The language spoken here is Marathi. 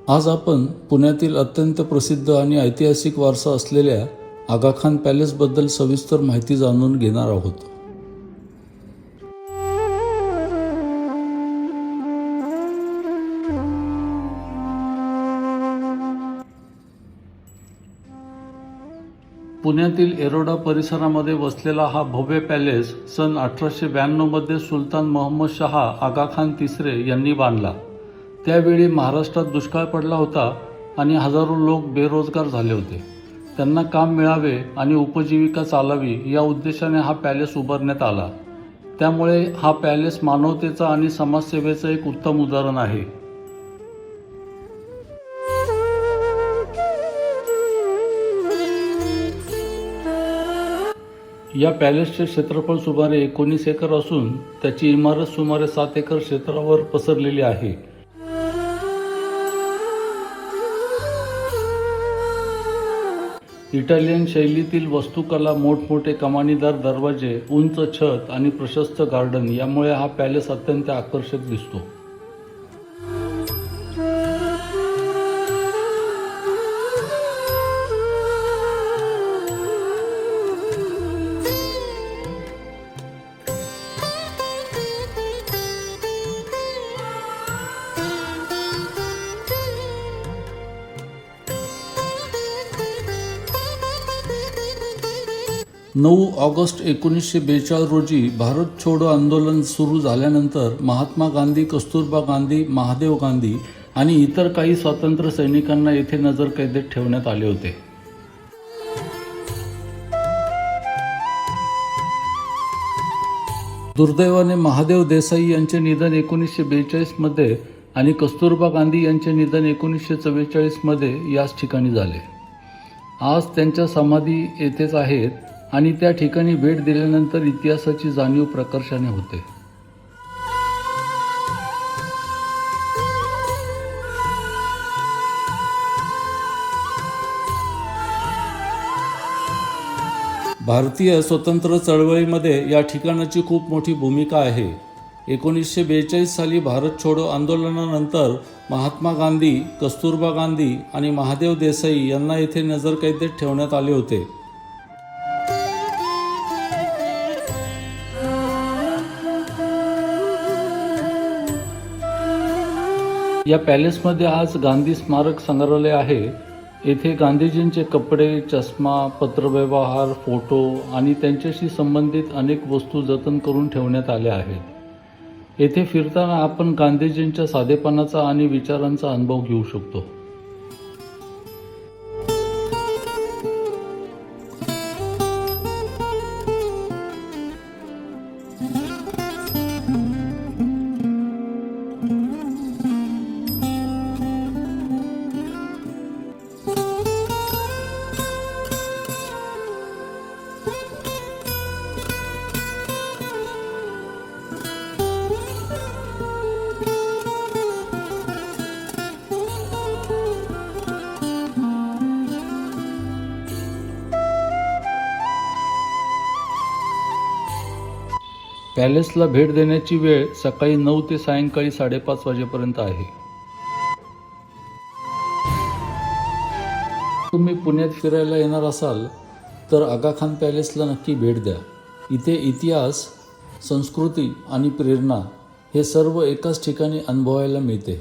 आज आपण पुण्यातील अत्यंत प्रसिद्ध आणि ऐतिहासिक वारसा असलेल्या आगा खान पॅलेसबद्दल सविस्तर माहिती जाणून घेणार आहोत. पुण्यातील एरोडा परिसरामध्ये वसलेला हा भव्य पॅलेस सन 1892 मध्ये सुलतान मोहम्मद शहा आगा खान तिसरे यांनी बांधला. त्यावेळी महाराष्ट्रात दुष्काळ पडला होता आणि हजारो लोक बेरोजगार झाले होते. त्यांना काम मिळावे आणि उपजीविका चालावी या उद्देशाने हा पॅलेस उभारण्यात आला. त्यामुळे हा पॅलेस मानवतेचा आणि समाजसेवेचं एक उत्तम उदाहरण आहे. या पॅलेसचे क्षेत्रफळ सुमारे 19 एकर असून त्याची इमारत सुमारे 7 एकर क्षेत्रावर पसरलेली आहे. इटालियन शैलीतील वास्तुकला, मोठमोठे कमानीदार दरवाजे, उंच छत आणि प्रशस्त गार्डन यामुळे हा पॅलेस अत्यंत आकर्षक दिसतो. ऑगस्ट 1942 रोजी भारत छोडो आंदोलन सुरू झाल्यानंतर महात्मा गांधी, कस्तुरबा गांधी, महादेव गांधी आणि इतर काही स्वातंत्र्य सैनिकांना येथे नजरकैदेत ठेवण्यात आले होते. दुर्दैवाने महादेव देसाई यांचे निधन 1942 मध्ये आणि कस्तुरबा गांधी यांचे निधन 1944 मध्ये याच ठिकाणी झाले. आज त्यांच्या समाधी येथेच आहेत आणि त्या ठिकाणी भेट दिल्यानंतर इतिहासाची जाणीव प्रकर्षाने होते. भारतीय स्वतंत्र चळवळीमध्ये या ठिकाणाची खूप मोठी भूमिका आहे. 1942 साली भारत छोडो आंदोलनानंतर महात्मा गांधी, कस्तुरबा गांधी आणि महादेव देसाई यांना येथे नजरकैदेत ठेवण्यात आले होते. या पॅलेसमध्ये आज गांधी स्मारक संग्रहालय आहे. येथे गांधीजींचे कपडे, चष्मा, पत्रव्यवहार, फोटो आणि त्यांच्याशी संबंधित अनेक वस्तू जतन करून ठेवण्यात आल्या आहेत. येथे फिरताना आपण गांधीजींच्या साधेपणाचा आणि विचारांचा अनुभव घेऊ शकतो. पॅलेसला भेट देण्याची वेळ सकाळी 9 ते सायंकाळी 5:30 वाजेपर्यंत आहे. तुम्ही पुण्यात फिरायला येणार असाल तर आगा खान पॅलेसला नक्की भेट द्या. इथे इतिहास, संस्कृती आणि प्रेरणा हे सर्व एकाच ठिकाणी अनुभवायला मिळते.